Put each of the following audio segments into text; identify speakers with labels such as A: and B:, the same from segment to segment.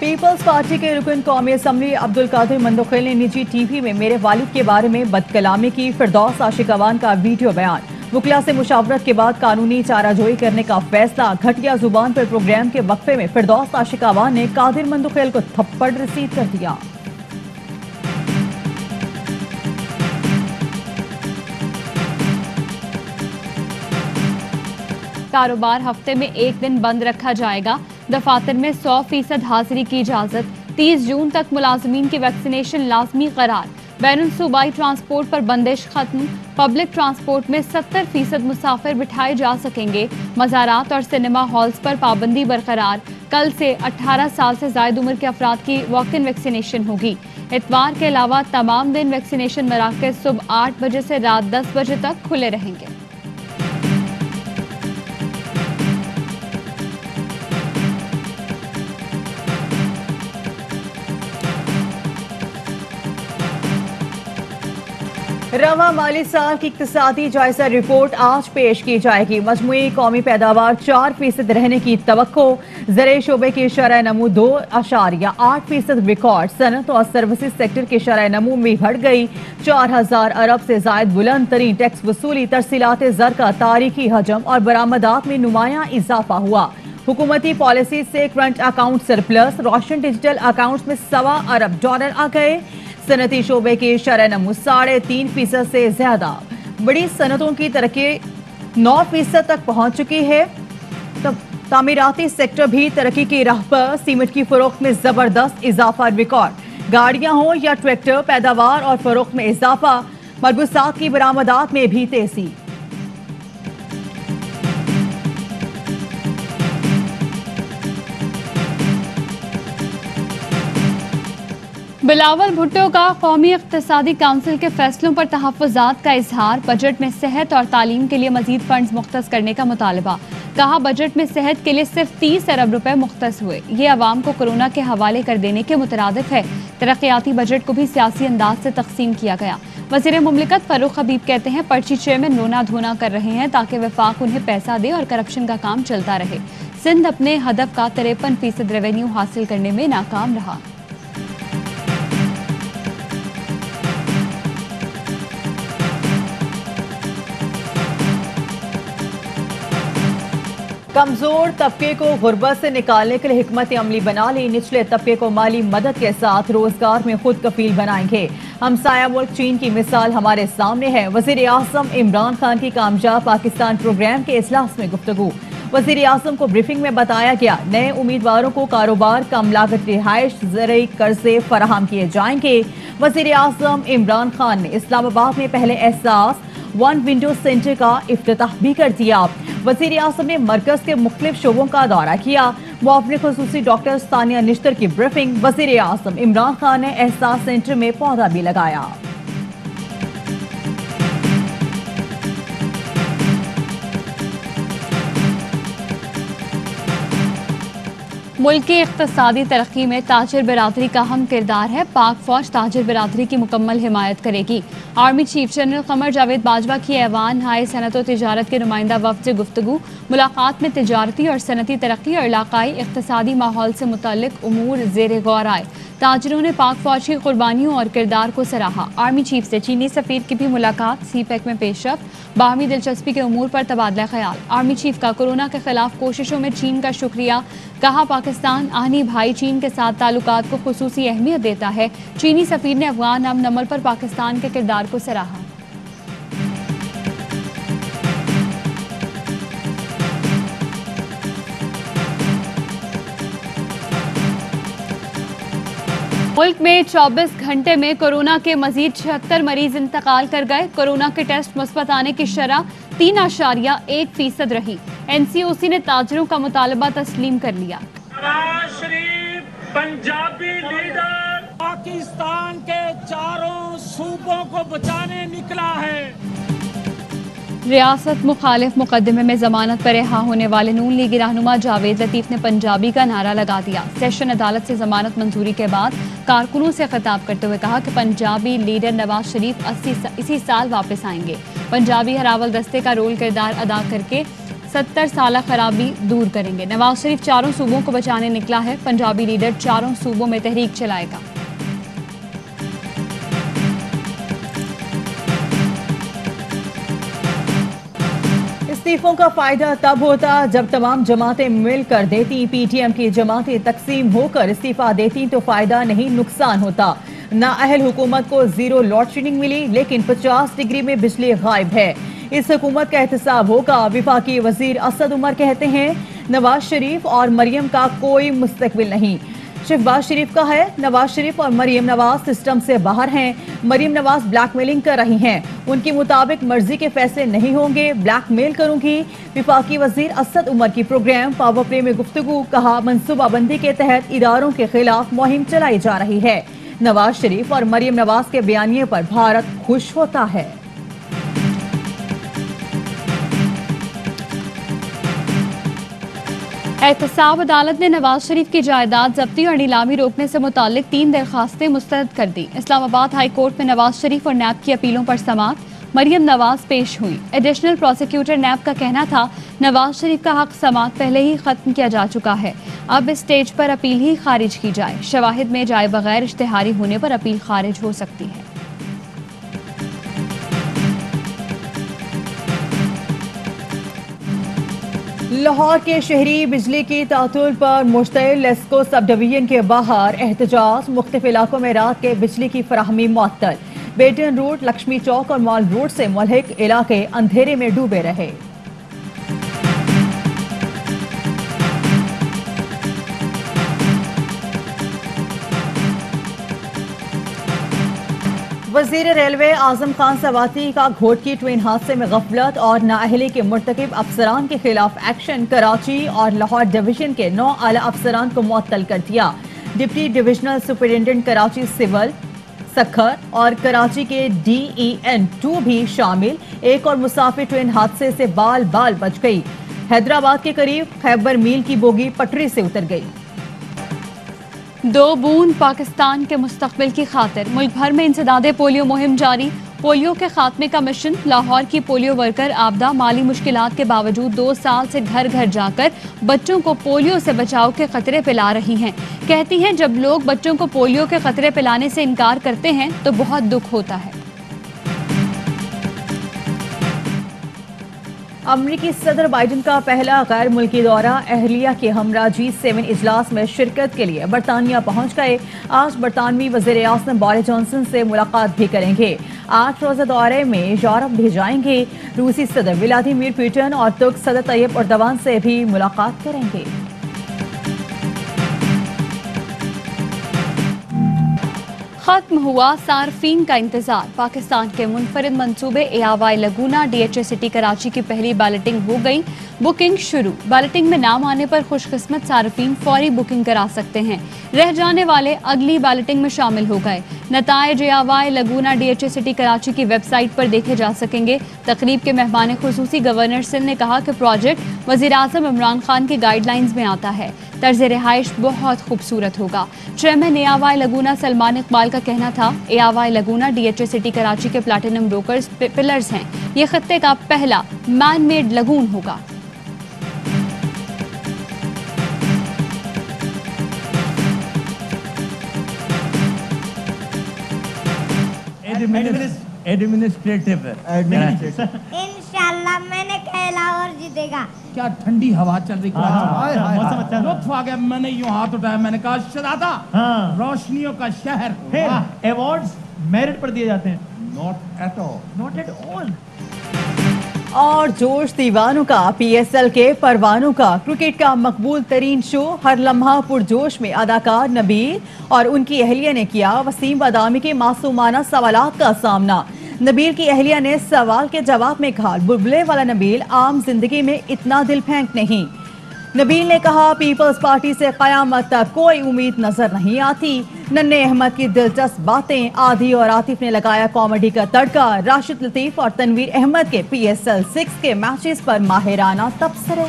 A: Peoples party के रुकन कौमी असम्बली अब्दुल कादिर मंदोखेल ने निजी टीवी में मेरे वालिद के बारे में बदकलामी की। फिरदौस आशिकवान का वीडियो बयान। वकला से मुशावरत के बाद कानूनी चाराजोई करने का फैसला। घटिया जुबान पर प्रोग्राम के वक्फे में फिरदौस आशिकवान ने कादिर मंदोखेल को थप्पड़ रसीद कर दिया।
B: कारोबार हफ्ते में एक दिन बंद रखा जाएगा। दफातर में 100% हाजिरी की इजाजत। 30 जून तक मुलाजमीन की वैक्सीनेशन लाजमी करार। बैनुल सूबाई ट्रांसपोर्ट पर बंदिश खत्म। पब्लिक ट्रांसपोर्ट में 70% मुसाफिर बिठाए जा सकेंगे। मज़ारात और सिनेमा हॉल्स पर पाबंदी बरकरार। कल से 18 साल से ज़ायद उम्र के अफराद की वॉक इन वैक्सीनेशन होगी। इतवार के अलावा तमाम दिन वैक्सीनेशन मराकज़ सुबह 8 बजे से रात 10 बजे तक खुले रहेंगे।
A: रवा माली साल की इक्तिसादी जायजा रिपोर्ट आज पेश की जाएगी। मजमूई कौमी पैदावार 4% रहने की तवक्को। ज़राई शोबे की शरह नमू 2.8% रिकॉर्ड। सनत और सर्विसेज सेक्टर की शरह नमू में बढ़ गई। 4000 अरब से जायद बुलंद तरीन टैक्स वसूली। तरसीलात ज़र का तारीखी हजम और बरामदात में नुमाया इजाफा हुआ। हुकूमती पॉलिसी से करंट अकाउंट सरप्लस। रोशन डिजिटल अकाउंट में $1.25 अरब आ गए। सनती शोबे की शरह नमू 3.5% से ज्यादा। बड़ी सनतों की तरक्की 9% तक पहुंच चुकी है। तामीराती सेक्टर भी तरक्की की राह पर। सीमेंट की फरोख्त में जबरदस्त इजाफा रिकॉर्ड। गाड़ियां हो या ट्रैक्टर, पैदावार और फरोख्त में इजाफा। मलबूसात की बरामदात में भी तेजी।
B: बिलावल भुट्टो का कौमी इक़्तिसादी काउंसिल के फैसलों पर तहफ़्फ़ुज़ात का इजहार। बजट में सेहत और तालीम के लिए मजीद फंड्स मुख्तस करने का मुतालबा। कहा बजट में सेहत के लिए सिर्फ 30 अरब रुपए मुख्तस हुए। ये अवाम को कोरोना के हवाले कर देने के मुतरादिफ है। तरक्याती बजट को भी सियासी अंदाज से तकसीम किया गया। वज़ीर मुमलिकत फ़ारूक हबीब कहते हैं पर्ची चेयरमैन रोना धोना कर रहे हैं ताकि वफाक उन्हें पैसा दे और करप्शन का काम चलता रहे। सिंध अपने हदफ का 53% रेवेन्यू हासिल करने में नाकाम रहा।
A: कमजोर तबके को गुर्बत से निकालने के लिए हिकमत अमली बना ली। निचले तबके को माली मदद के साथ रोजगार में खुद कफील बनाएंगे। हमसाया मुल्क चीन की मिसाल हमारे सामने है। वजीर आजम इमरान खान की कामयाब पाकिस्तान प्रोग्राम के इजलास में गुफ्तगू। वजीर आजम को ब्रीफिंग में बताया गया नए उम्मीदवारों को कारोबार, कम लागत रिहाइश, ज़राई कर्जे फराहम किए जाएंगे। वजीर आजम इमरान खान ने इस्लामाबाद में पहले एहसास वन विंडो सेंटर का इफ्तिताह भी कर दिया। वजीर आजम ने मरकज के मुख्तलिफ शोबों का दौरा किया। मुआवने खुसूसी डॉक्टर सानिया निश्तर की ब्रीफिंग। वजीर आजम इमरान खान ने एहसास सेंटर में पौधा भी लगाया।
B: मुल्क की इक़्तिसादी तरक्की में ताजिर बिरादरी का अहम किरदार है। पाक फौज ताजिर बिरादरी की मुकम्मल हिमायत करेगी। Army chief general Qamar Javed Bajwa की ऐवान हाय सनत और तिजारत के नुमाइंदा वफ़द से गुफ्तगू। मुलाकात में तिजारती और सनती तरक्की और इलाकाई इक़्तिसादी माहौल से मुतल्लिक़ उमूर ज़ेर गौर आए। ताजिरों ने पाक फौज की कुर्बानियों और किरदार को सराहा। आर्मी चीफ से चीनी सफ़ीर की भी मुलाकात। सीपैक में पेशरफ्त, बाहमी दिलचस्पी के उमूर पर तबादला ख्याल। आर्मी चीफ का कोरोना के खिलाफ कोशिशों में चीन का शुक्रिया। कहा पाकिस्तान आहनी भाई चीन के साथ ताल्लुकात को खुसूसी अहमियत देता है। चीनी सफ़ीर ने अफगान अमन अमल पर पाकिस्तान के किरदार को सराहा। मुल्क में 24 घंटे में कोरोना के मजीद 76 मरीज इंतकाल कर गए। कोरोना के टेस्ट मुस्बत आने की शरह 3.1% रही। NCOC ने ताजिरों का मुतालबा तस्लीम कर लिया।
C: नवाज शरीफ पंजाबी लीडर पाकिस्तान के चारों सूबों को बचाने निकला है।
B: रियासत मुखालिफ मुकदमे में जमानत पर रिहा होने वाले नून लीगी रहनुमा जावेद लतीफ ने पंजाबी का नारा लगा दिया। सेशन अदालत से जमानत मंजूरी के बाद कारकुनों से खिताब करते हुए कहा कि पंजाबी लीडर नवाज शरीफ इसी साल वापस आएंगे। पंजाबी हरावल दस्ते का रोल किरदार अदा करके 70 साल खराबी दूर करेंगे। नवाज शरीफ चारों सूबों को बचाने निकला है। पंजाबी लीडर चारों सूबों में तहरीक चलाएगा।
A: इस्तीफों का फायदा तब होता जब तमाम जमातें मिलकर देती। पीटीएम की जमातें तकसीम होकर इस्तीफा देती तो फायदा नहीं नुकसान होता। नाअहल हुकूमत को जीरो लोड शेडिंग मिली, लेकिन 50 डिग्री में बिजली गायब है। इस हुकूमत का एहतसाब होगा। विफाकी वजीर असद उमर कहते हैं नवाज शरीफ और मरियम का कोई मुस्तकबिल नहीं। शहबाज शरीफ का है। नवाज शरीफ और मरियम नवाज सिस्टम से बाहर हैं। मरियम नवाज ब्लैकमेलिंग कर रही हैं। उनके मुताबिक मर्जी के फैसले नहीं होंगे, ब्लैकमेल करूंगी। विफाकी वजीर असद उमर की प्रोग्राम पावर प्ले में गुफ्तगू। कहा मनसूबाबंदी के तहत इदारों के खिलाफ मुहिम चलाई जा रही है। नवाज शरीफ और मरियम नवाज के बयानिए पर भारत खुश होता है।
B: एहतसाब अदालत ने नवाज शरीफ की जायदाद जब्ती और नीलामी रोकने से मुतालिक 3 दरखास्तें मुस्तरद कर दी। इस्लामाबाद हाई कोर्ट में नवाज शरीफ और नैब की अपीलों पर समाअत। मरियम नवाज पेश हुई। एडिशनल प्रोसिक्यूटर नैब का कहना था नवाज शरीफ का हक समाअत पहले ही खत्म किया जा चुका है, अब इस स्टेज पर अपील ही खारिज की जाए। शवाहिद में जाए बगैर इश्तिहारी होने पर अपील खारिज हो सकती है।
A: लाहौर के शहरी बिजली की तातुल पर मुश्तइल लेस्को सब डिवीजन के बाहर एहतजाज। मुख्तलिफ इलाकों में रात के बिजली की फराहमी मुअत्तल। बेटन रोड, लक्ष्मी चौक और मॉल रोड से मुल्हिक इलाके अंधेरे में डूबे रहे। वजीर रेलवे आजम खान सवाती का घोटकी ट्रेन हादसे में गफलत और नाअहली के मुर्तकिब अफसरान के खिलाफ एक्शन। कराची और लाहौर डिवीजन के 9 आला अफसरान को मुअत्तल कर दिया। Deputy divisional superintendent Karachi civil, Sukkur और कराची के DEN 2 भी शामिल। एक और मुसाफिर ट्रेन हादसे से बाल बाल बच गई। हैदराबाद के करीब खैबर मील की बोगी पटरी से उतर गई।
B: 2 बूंद पाकिस्तान के मुस्तकबिल की खातिर मुल्क भर में इंसदादे पोलियो मुहिम जारी। पोलियो के खात्मे का मिशन। लाहौर की पोलियो वर्कर आपदा माली मुश्किलात के बावजूद 2 साल से घर घर जाकर बच्चों को पोलियो से बचाव के खतरे पिला रही हैं। कहती हैं जब लोग बच्चों को पोलियो के खतरे पिलाने से इनकार करते हैं तो बहुत दुख होता है।
A: अमरीकी सदर बाइडन का पहला गैर मुल्की दौरा। अहलिया के हमरा G7 इजलास में शिरकत के लिए बरतानिया पहुंच गए। आज बरतानवी वज़ीर आज़म बोरिस जॉनसन से मुलाकात भी करेंगे। 8 रोज़ा दौरे में यूरोप भी जाएंगे। रूसी सदर व्लादिमीर पुतिन और तुर्क सदर तैयब एर्दोगान से भी मुलाकात करेंगे।
B: खत्म हुआ सार्फिन का इंतजार। पाकिस्तान के मुनफरिद मंसूबे AY लगूना DHA सिटी कराची की पहली बैलेटिंग हो गई। बुकिंग शुरू। बैलेटिंग में नाम आने पर खुशकिस्मत सार्फिन फौरी बुकिंग करा सकते हैं। रह जाने वाले अगली बैलेटिंग में शामिल हो गए। नताइज AY लगूना DHA सिटी कराची की वेबसाइट पर देखे जा सकेंगे। तकरीब के मेहमान खुसूसी गवर्नर सिंध ने कहा कि प्रोजेक्ट वज़ीर आज़म इमरान खान की गाइडलाइंस में आता है। तर्ज रिहाइश बहुत खूबसूरत होगा। चेयरमैन AY लगूना सलमान इकबाल का कहना था AY लगूना DHA सिटी कराची के प्लैटिनम ब्रोकर्स पिलर्स हैं। ये खत्ते का पहला मैन मेड लगून होगा।
D: एडमिनिस्ट्रेटिव
E: इंशाल्लाह मैंने खेला और जीतेगा।
C: क्या ठंडी हवा चल रही है। मौसम अच्छा लुत्फ आ गया। मैंने यूं हाथ उठाया, मैंने कहा शहजादा रोशनियों का शहर।
D: अवार्ड्स मेरिट पर दिए जाते हैं।
C: Not at all.
A: और जोश दीवानों का PSL के परवानों का क्रिकेट का मकबूल तरीन शो। हर लम्हा पुरजोश में अदाकार नबील और उनकी अहलिया ने किया वसीम बादामी के मासूमाना सवालात का सामना। नबील की अहलिया ने सवाल के जवाब में कहा बुलबुले वाला नबील आम जिंदगी में इतना दिल फेंक नहीं। नबील ने कहा पीपल्स पार्टी से कयामत तक कोई उम्मीद नजर नहीं आती। नन्हे अहमद की दिलचस्प बातें। आदि और आतिफ ने लगाया कॉमेडी का तड़का। राशिद लतीफ और तनवीर अहमद के PSL 6 के मैचेस पर माहिराना तबसरे।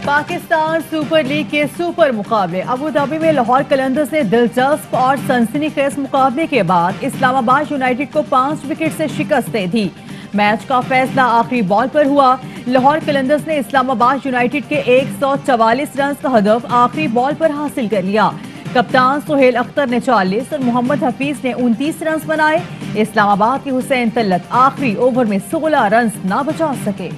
A: पाकिस्तान सुपर लीग के सुपर मुकाबले। अबू धाबी में लाहौर कलंदर्स ने दिलचस्प और सनसनीखेज मुकाबले के बाद इस्लामाबाद यूनाइटेड को 5 विकेट से शिकस्त दे दी। मैच का फैसला आखिरी बॉल पर हुआ। लाहौर कलंदर्स ने इस्लामाबाद यूनाइटेड के 144 रन का हदफ आखिरी बॉल पर हासिल कर लिया। कप्तान सुहेल अख्तर ने 40 और मोहम्मद हफीज ने 29 रन बनाए। इस्लामाबाद के हुसैन तल्लत आखिरी ओवर में 16 रन ना बचा सके।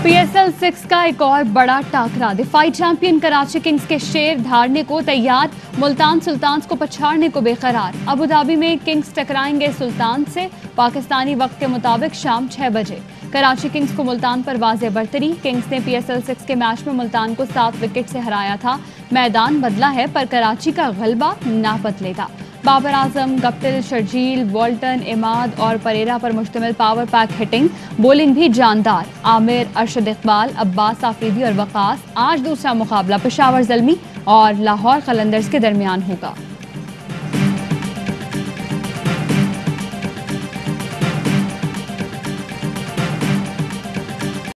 B: PSL 6 का एक और बड़ा टाकरा। दिफाई चैंपियन कराची किंग्स के शेर धारने को तैयार, मुल्तान सुल्तान्स को पछाड़ने को बेकरार। अबू धाबी में किंग्स टकराएंगे सुल्तान से, पाकिस्तानी वक्त के मुताबिक शाम 6 बजे। कराची किंग्स को मुल्तान पर वाज़े बरतरी। किंग्स ने PSL 6 के मैच में मुल्तान को 7 विकेट से हराया था। मैदान बदला है पर कराची का गलबा ना बदलेगा। बाबर आजम, गप्टिल, शर्जील, वॉल्टन, इमाद और परेरा पर मुश्तमिल पावर पैक हिटिंग, बॉलिंग भी जानदार। आमिर, अरशद इकबाल, अब्बास आफरीदी और वकास। आज दूसरा मुकाबला पेशावर ज़ल्मी और लाहौर कलंदर्स के दरमियान होगा।